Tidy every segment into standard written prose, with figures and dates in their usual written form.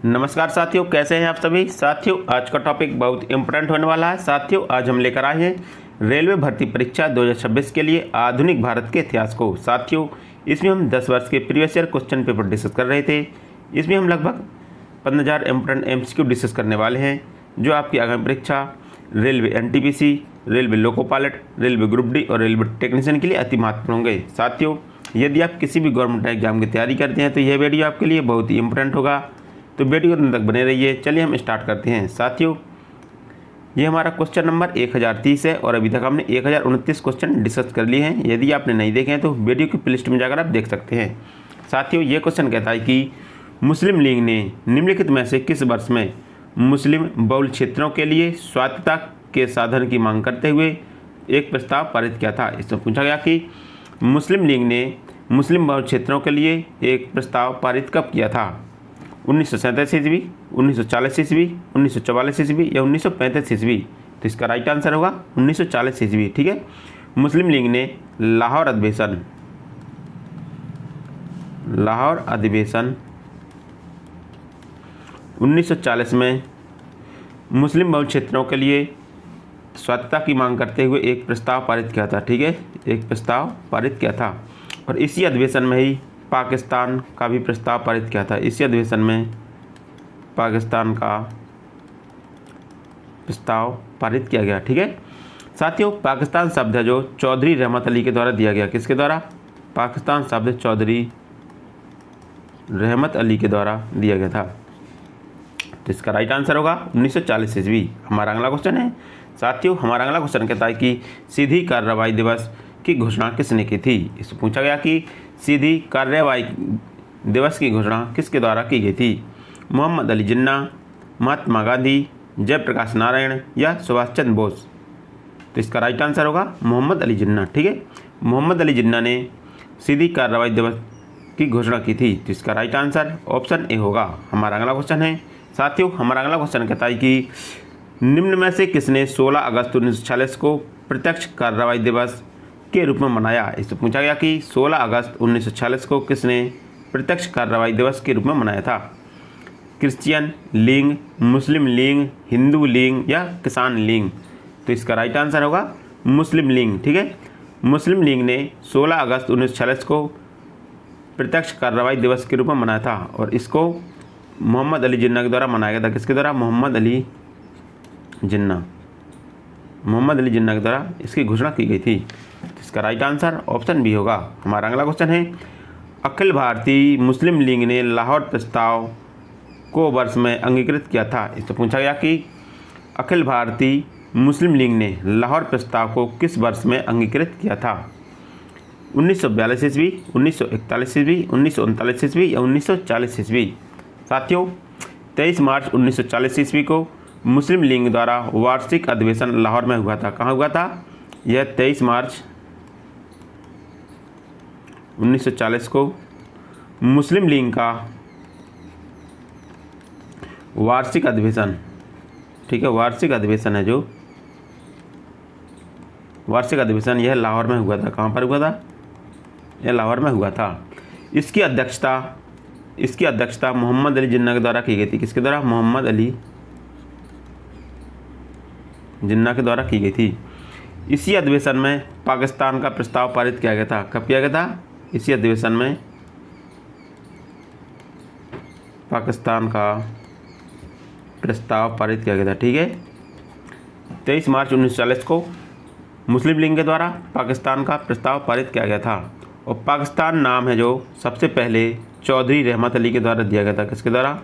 नमस्कार साथियों, कैसे हैं आप सभी साथियों। आज का टॉपिक बहुत इंपॉर्टेंट होने वाला है साथियों। आज हम लेकर आए हैं रेलवे भर्ती परीक्षा 2026 के लिए आधुनिक भारत के इतिहास को। साथियों, इसमें हम 10 वर्ष के previous year question paper discuss कर रहे थे। इसमें हम लगभग 15,000 इंपॉर्टेंट MCQ डिस्कस करने वाले हैं, जो आपकी आगामी परीक्षा railway NTPC, railway loco pilot, railway group D और रेलवे टेक्नीशियन के लिए अति महत्वपूर्ण होंगे। साथियों, यदि आप किसी भी गवर्नमेंट एग्जाम की तैयारी करते हैं तो यह वीडियो आपके लिए बहुत ही इंपॉर्टेंट होगा, तो वीडियो अंत तक बने रहिए। चलिए हम स्टार्ट करते हैं साथियों। ये हमारा क्वेश्चन नंबर 1030 है और अभी तक हमने 1029 क्वेश्चन डिस्कस कर लिए हैं। यदि आपने नहीं देखे हैं तो वीडियो की प्लेलिस्ट में जाकर आप देख सकते हैं। साथियों, ये क्वेश्चन कहता है कि मुस्लिम लीग ने निम्नलिखित में से किस वर्ष में मुस्लिम बहुल क्षेत्रों के लिए स्वायत्तता के साधन की मांग करते हुए एक प्रस्ताव पारित किया था। इसमें पूछा गया कि मुस्लिम लीग ने मुस्लिम बहुल क्षेत्रों के लिए एक प्रस्ताव पारित कब किया था। 1937 ईस्वी, 1940 ईस्वी, 1944 ईस्वी या 1935 ईस्वी। तो इसका राइट आंसर होगा 1940 ईस्वी। ठीक है। मुस्लिम लीग ने लाहौर अधिवेशन 1940 में मुस्लिम बहुल क्षेत्रों के लिए स्वायत्तता की मांग करते हुए एक प्रस्ताव पारित किया था। ठीक है, एक प्रस्ताव पारित किया था और इसी अधिवेशन में ही पाकिस्तान का भी प्रस्ताव पारित किया था। इसी अधिवेशन में पाकिस्तान का प्रस्ताव पारित किया गया। ठीक है साथियों, पाकिस्तान शब्द है जो चौधरी रहमत अली के द्वारा दिया गया। किसके द्वारा? पाकिस्तान शब्द चौधरी रहमत अली के द्वारा दिया गया था। तो इसका राइट आंसर होगा 1940 ईस्वी। हमारा अगला क्वेश्चन है साथियों, हमारा अगला क्वेश्चन कहता है कि सीधी कार्रवाई दिवस की घोषणा किसने की थी। इससे पूछा गया कि सीधी कार्रवाई दिवस की घोषणा किसके द्वारा की गई थी। मोहम्मद अली जिन्ना, महात्मा गांधी, जयप्रकाश नारायण या सुभाष चंद्र बोस। तो इसका राइट आंसर होगा मोहम्मद अली जिन्ना। ठीक है, मोहम्मद अली जिन्ना ने सीधी कार्रवाई दिवस की घोषणा की थी। तो इसका राइट आंसर ऑप्शन ए होगा। हमारा अगला क्वेश्चन है साथियों, हमारा अगला क्वेश्चन कहता है कि निम्न में से किसने 16 अगस्त 1946 को प्रत्यक्ष कार्रवाई दिवस के रूप में मनाया। इससे पूछा गया कि 16 अगस्त 1946 को किसने प्रत्यक्ष कार्रवाई दिवस के रूप में मनाया था। क्रिश्चियन लीग, मुस्लिम लीग, हिंदू लीग या किसान लीग। तो इसका राइट आंसर होगा मुस्लिम लीग। ठीक है, मुस्लिम लीग ने 16 अगस्त 1946 को प्रत्यक्ष कार्रवाई दिवस के रूप में मनाया था और इसको मोहम्मद अली जिन्ना के द्वारा मनाया गया था। किसके द्वारा? मोहम्मद अली जिन्ना के द्वारा इसकी घोषणा की गई थी। इसका राइट आंसर ऑप्शन बी होगा। हमारा अगला क्वेश्चन है, अखिल भारतीय मुस्लिम लीग ने लाहौर प्रस्ताव को वर्ष में अंगीकृत किया था। इससे पूछा गया कि अखिल भारतीय मुस्लिम लीग ने लाहौर प्रस्ताव को किस वर्ष में अंगीकृत किया था। 1942 ईस्वी, 1941 ईस्वी, 1939 ईस्वी या 1940 ईस्वी। साथियों, 23 मार्च 1940 ईस्वी को मुस्लिम लीग द्वारा वार्षिक अधिवेशन लाहौर में हुआ था। कहाँ हुआ था? यह 23 मार्च 1940 को मुस्लिम लीग का वार्षिक अधिवेशन, ठीक है, वार्षिक अधिवेशन है जो वार्षिक अधिवेशन यह लाहौर में हुआ था। कहाँ पर हुआ था? यह लाहौर में हुआ था। इसकी अध्यक्षता मोहम्मद अली जिन्ना के द्वारा की गई थी। किसके द्वारा? मोहम्मद अली जिन्ना के द्वारा की गई थी। इसी अधिवेशन में पाकिस्तान का प्रस्ताव पारित किया गया था। कब किया गया था? इसी अधिवेशन में पाकिस्तान का प्रस्ताव पारित किया गया था। ठीक है, 23 मार्च 1940 को मुस्लिम लीग के द्वारा पाकिस्तान का प्रस्ताव पारित किया गया था और पाकिस्तान नाम है जो सबसे पहले चौधरी रहमत अली के द्वारा दिया गया था। किसके द्वारा?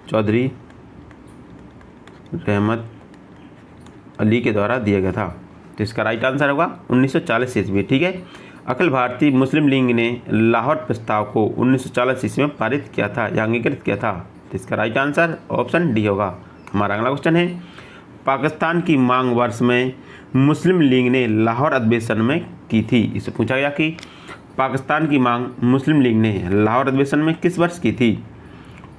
चौधरी रहमत अली के द्वारा दिया गया था। तो इसका राइट आंसर होगा 1940 ईस्वी। ठीक है, अखिल भारतीय मुस्लिम लीग ने लाहौर प्रस्ताव को 1940 ईस्वी में पारित किया था या अंगीकृत किया था। तो इसका राइट आंसर ऑप्शन डी होगा। हमारा अगला क्वेश्चन है, पाकिस्तान की मांग वर्ष में मुस्लिम लीग ने लाहौर अधिवेशन में की थी। इससे पूछा गया कि पाकिस्तान की मांग मुस्लिम लीग ने लाहौर अधिवेशन में किस वर्ष की थी।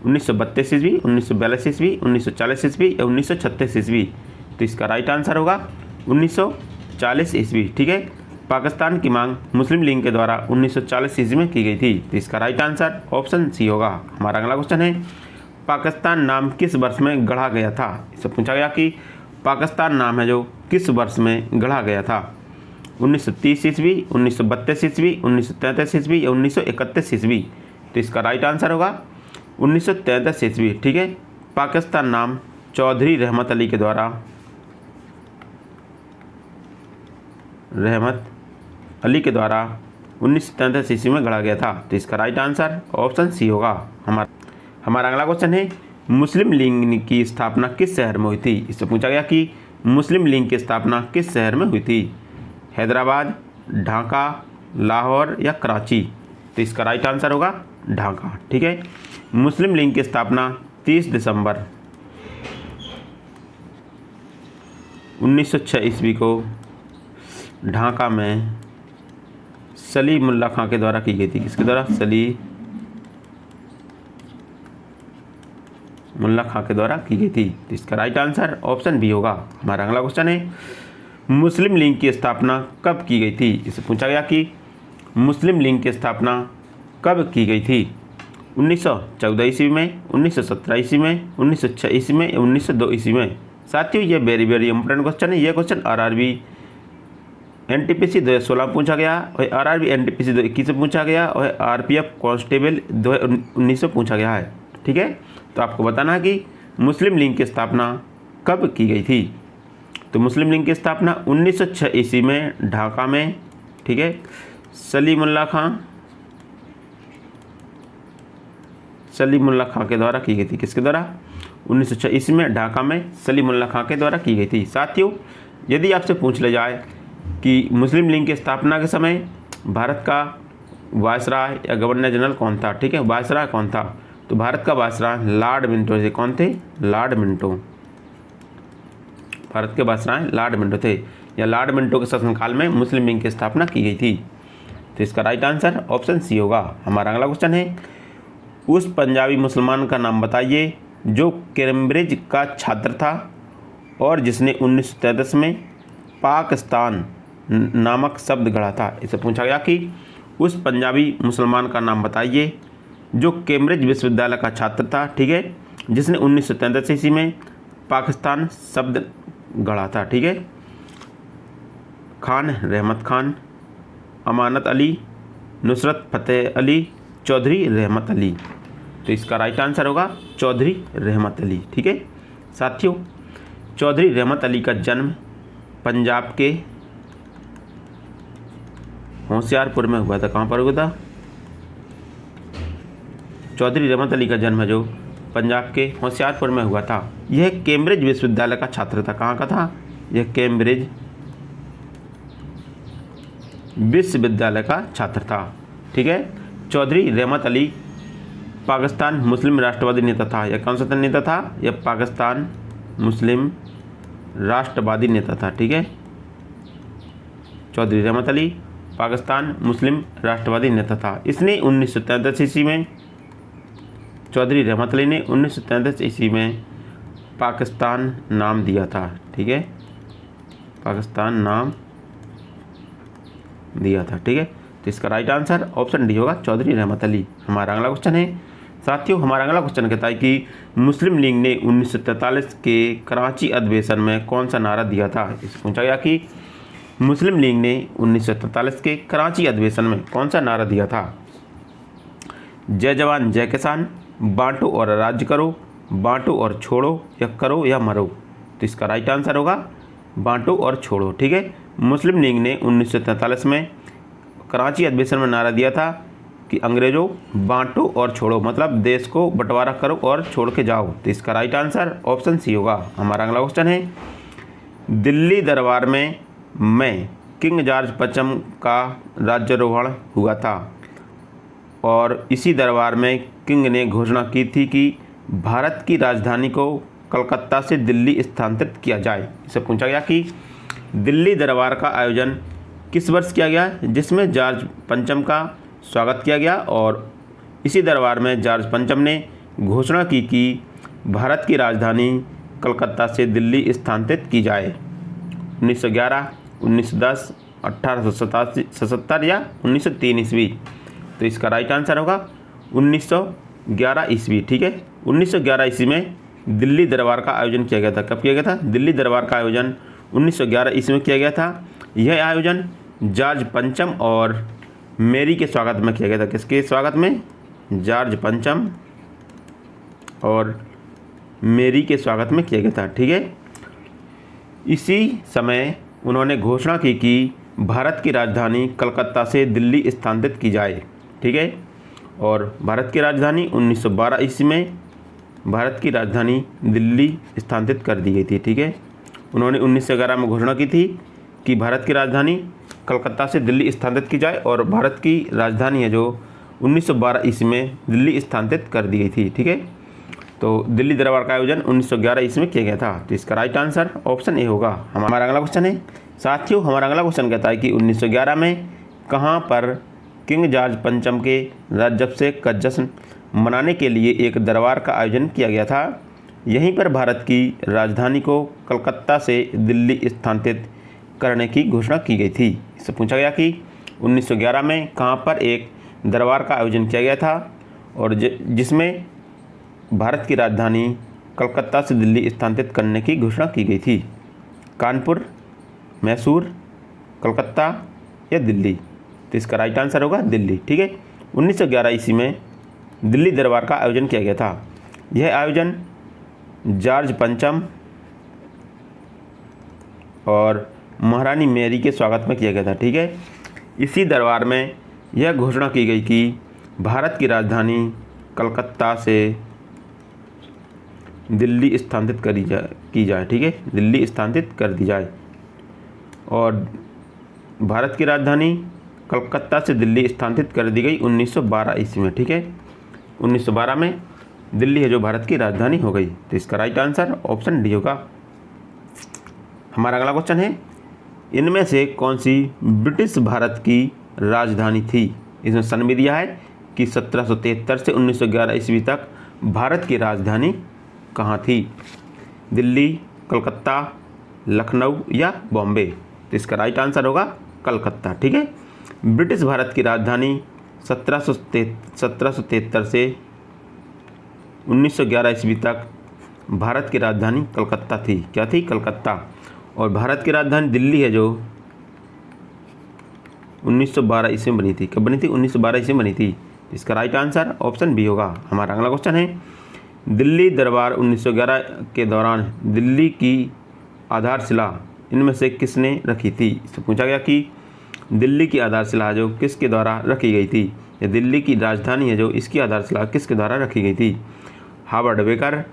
1932 ईस्वी, 1942 ईस्वी, 1940 ईस्वी या 1936 ईस्वी। तो इसका राइट आंसर होगा 1940 ईस्वी। ठीक है, पाकिस्तान की मांग मुस्लिम लीग के द्वारा 1940 ईस्वी में की गई थी। तो इसका राइट आंसर ऑप्शन सी होगा। हमारा अगला क्वेश्चन है, पाकिस्तान नाम किस वर्ष में गढ़ा गया था। इससे पूछा गया कि पाकिस्तान नाम है जो किस वर्ष में गढ़ा गया था। 1930 ईस्वी, 1932 ईस्वी, 1933 ईस्वी या 1931 ईस्वी। तो इसका राइट आंसर होगा 1933 ईस्वी। ठीक है, पाकिस्तान नाम चौधरी रहमत अली के द्वारा 1933 ईस्वी में गढ़ा गया था। तो इसका राइट आंसर ऑप्शन सी होगा। हमारा अगला क्वेश्चन है, मुस्लिम लीग की स्थापना किस शहर में हुई थी। इससे पूछा गया कि मुस्लिम लीग की स्थापना किस शहर में हुई थी। हैदराबाद, ढाका, लाहौर या कराची। तो इसका राइट आंसर होगा ढाका। ठीक है, मुस्लिम लीग की स्थापना 30 दिसंबर 1906 ईस्वी को ढाका में सलीमुल्लाह खां के द्वारा की गई थी। किसके द्वारा? सलीमुल्लाह खां के द्वारा की गई थी। तो इसका राइट आंसर ऑप्शन बी होगा। हमारा अगला क्वेश्चन है, मुस्लिम लीग की स्थापना कब की गई थी। इससे पूछा गया कि मुस्लिम लीग की स्थापना कब की गई थी। 1914 ईस्वी में, 1917 ईस्वी में, 1906 ईस्वी में, 1902 ईस्वी में। साथियों, ये वेरी वेरी इंपॉर्टेंट क्वेश्चन है। ये क्वेश्चन आरआरबी एनटीपीसी 2016 पूछा गया और आरआरबी एनटीपीसी 2021 से पूछा गया और आरपीएफ कांस्टेबल 2019 से पूछा गया है। ठीक है, तो आपको बताना है कि मुस्लिम लीग की स्थापना कब की गई थी। तो मुस्लिम लीग की स्थापना 1906 ईस्वी में ढाका में, ठीक है, सलीमुल्लाह खां के द्वारा की गई थी। किसके द्वारा? 1906 ईस्वी में ढाका में सलीमुल्लाह खां के द्वारा की गई थी। साथियों, यदि आपसे पूछ लिया जाए कि मुस्लिम लीग की स्थापना के समय भारत का वायसराय या गवर्नर जनरल कौन था, ठीक है, वायसराय कौन था, तो भारत का वायसराय लॉर्ड मिंटो थे। कौन थे? Lord Minto. भारत के वायसराय लॉर्ड मिंटो थे, या लॉर्ड मिंटो के शासनकाल में मुस्लिम लीग की स्थापना की गई थी। तो इसका राइट आंसर ऑप्शन सी होगा। हमारा अगला क्वेश्चन है, उस पंजाबी मुसलमान का नाम बताइए जो कैम्ब्रिज का छात्र था और जिसने 1933 में पाकिस्तान नामक शब्द गढ़ा था। इसे पूछा गया कि उस पंजाबी मुसलमान का नाम बताइए जो कैम्ब्रिज विश्वविद्यालय का छात्र था, ठीक है, जिसने 1933 ईस्वी में पाकिस्तान शब्द गढ़ा था। ठीक है, खान रहमत खान, अमानत अली, नुसरत फ़तेह अली, चौधरी रहमत अली। तो इसका राइट आंसर होगा चौधरी रहमत अली। ठीक है साथियों, चौधरी रहमत अली का जन्म पंजाब के होशियारपुर में हुआ था। कहाँ पर हुआ था? चौधरी रहमत अली का जन्म है जो पंजाब के होशियारपुर में हुआ था। यह कैम्ब्रिज विश्वविद्यालय का छात्र था। कहाँ का था? यह कैम्ब्रिज विश्वविद्यालय का छात्र था। ठीक है, चौधरी रहमत अली पाकिस्तान मुस्लिम राष्ट्रवादी नेता था। यह कौन सा नेता था? यह पाकिस्तान मुस्लिम राष्ट्रवादी नेता था। ठीक है, चौधरी रहमत अली पाकिस्तान मुस्लिम राष्ट्रवादी नेता था। इसने 1933 ईस्वी में, चौधरी रहमत अली ने 1933 ईस्वी में पाकिस्तान नाम दिया था। ठीक है, पाकिस्तान नाम दिया था। ठीक है, तो इसका राइट आंसर ऑप्शन डी होगा, चौधरी रहमत अली। हमारा अगला क्वेश्चन है साथियों, हमारा अगला क्वेश्चन कहता है कि मुस्लिम लीग ने 1943 के कराची अधिवेशन में कौन सा नारा दिया था। इसे पूछा गया कि मुस्लिम लीग ने 1943 के कराची अधिवेशन में कौन सा नारा दिया था। जय जवान जय किसान, बांटो और राज्य करो, बांटो और छोड़ो, या करो या मरो। तो इसका राइट आंसर होगा बांटो और छोड़ो। ठीक है, मुस्लिम लीग ने 1943 में कराची अधिवेशन में नारा दिया था कि अंग्रेजों बांटो और छोड़ो, मतलब देश को बंटवारा करो और छोड़ के जाओ। तो इसका राइट आंसर ऑप्शन सी होगा। हमारा अगला क्वेश्चन है, दिल्ली दरबार में किंग जॉर्ज पंचम का राज्यारोहण हुआ था और इसी दरबार में किंग ने घोषणा की थी कि भारत की राजधानी को कलकत्ता से दिल्ली स्थानांतरित किया जाए। इससे पूछा गया कि दिल्ली दरबार का आयोजन किस वर्ष किया गया, जिसमें जॉर्ज पंचम का स्वागत किया गया और इसी दरबार में जॉर्ज पंचम ने घोषणा की कि भारत की राजधानी कलकत्ता से दिल्ली स्थानांतरित की जाए। 1911, 1910, 1877 या 1903 ईस्वी। तो इसका राइट आंसर होगा 1911 ईस्वी। ठीक है, 1911 ईस्वी में दिल्ली दरबार का आयोजन किया गया था। कब किया गया था? दिल्ली दरबार का आयोजन 1911 ईस्वी में किया गया था। यह आयोजन जॉर्ज पंचम और मेरी के स्वागत में किया गया था। किसके स्वागत में? जॉर्ज पंचम और मेरी के स्वागत में किया गया था। ठीक है। इसी समय उन्होंने घोषणा की कि भारत की राजधानी कलकत्ता से दिल्ली स्थानांतरित की जाए। ठीक है। और भारत की राजधानी 1912 ईस्वी में भारत की राजधानी दिल्ली स्थानांतरित कर दी गई थी। ठीक है। उन्होंने 1911 में घोषणा की थी कि भारत की राजधानी कलकत्ता से दिल्ली स्थानांतरित की जाए और भारत की राजधानी है जो 1912 ईस्वी में दिल्ली स्थानांतरित कर दी गई थी। ठीक है। तो दिल्ली दरबार का आयोजन 1911 ईस्वी में किया गया था। तो इसका राइट आंसर ऑप्शन ए होगा। हमारा अगला क्वेश्चन है साथियों, हमारा अगला क्वेश्चन कहता है कि 1911 में कहाँ पर किंग जॉर्ज पंचम के राज्याभिषेक का जश्न मनाने के लिए एक दरबार का आयोजन किया गया था? यहीं पर भारत की राजधानी को कलकत्ता से दिल्ली स्थानांतरित करने की घोषणा की गई थी। इससे पूछा गया कि 1911 में कहाँ पर एक दरबार का आयोजन किया गया था और जिसमें भारत की राजधानी कलकत्ता से दिल्ली स्थानांतरित करने की घोषणा की गई थी? कानपुर, मैसूर, कलकत्ता या दिल्ली? तो इसका राइट आंसर होगा दिल्ली। ठीक है। 1911 ईस्वी में दिल्ली दरबार का आयोजन किया गया था। यह आयोजन जॉर्ज पंचम और महारानी मेरी के स्वागत में किया गया था। ठीक है। इसी दरबार में यह घोषणा की गई कि भारत की राजधानी कलकत्ता से दिल्ली स्थानांतरित की जाए। ठीक है। दिल्ली स्थानांतरित कर दी जाए और भारत की राजधानी कलकत्ता से दिल्ली स्थानांतरित कर दी गई 1912 ईस्वी में। ठीक है। 1912 में दिल्ली है जो भारत की राजधानी हो गई। तो इसका राइट आंसर ऑप्शन डी होगा। हमारा अगला क्वेश्चन है इनमें से कौन सी ब्रिटिश भारत की राजधानी थी? इसमें सन भी दिया है कि 1773 से 1911 ईस्वी तक भारत की राजधानी कहाँ थी? दिल्ली, कलकत्ता, लखनऊ या बॉम्बे? तो इसका राइट आंसर होगा कलकत्ता। ठीक है। ब्रिटिश भारत की राजधानी 1773 से 1911 ईस्वी तक भारत की राजधानी कलकत्ता थी। क्या थी? कलकत्ता। और भारत की राजधानी दिल्ली है जो 1912 ईस्वी में बनी थी। कब बनी थी? 1912 ईस्वी में बनी थी। इसका राइट आंसर ऑप्शन बी होगा। हमारा अगला क्वेश्चन है दिल्ली दरबार 1911 के दौरान दिल्ली की आधारशिला इनमें से किसने रखी थी? इससे पूछा गया कि दिल्ली की आधारशिला जो किसके द्वारा रखी गई थी? या दिल्ली की राजधानी है जो इसकी आधारशिला किसके द्वारा रखी गई थी? Howard Baker,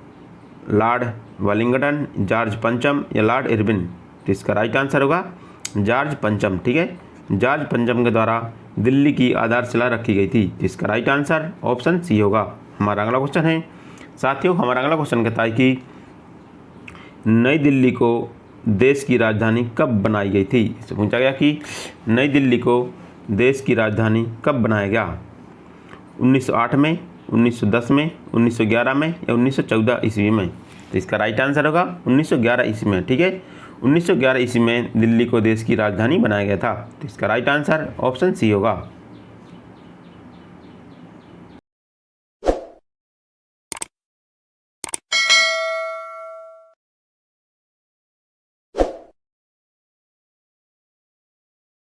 Lord Wellington, George पंचम या लॉर्ड इरविन? तो इसका राइट आंसर होगा जॉर्ज पंचम। ठीक है। जॉर्ज पंचम के द्वारा दिल्ली की आधारशिला रखी गई थी। इसका राइट आंसर ऑप्शन सी होगा। हमारा अगला क्वेश्चन है साथियों, हमारा अगला क्वेश्चन कहता है कि नई दिल्ली को देश की राजधानी कब बनाई गई थी? इससे पूछा गया कि नई दिल्ली को देश की राजधानी कब बनाया गया? 1908 में, 1910 में, 1911 में या 1914 ईस्वी में? तो इसका राइट आंसर होगा 1911 ईस्वी में। ठीक है। 1911 ईस्वी में दिल्ली को देश की राजधानी बनाया गया था। तो इसका राइट आंसर ऑप्शन सी होगा।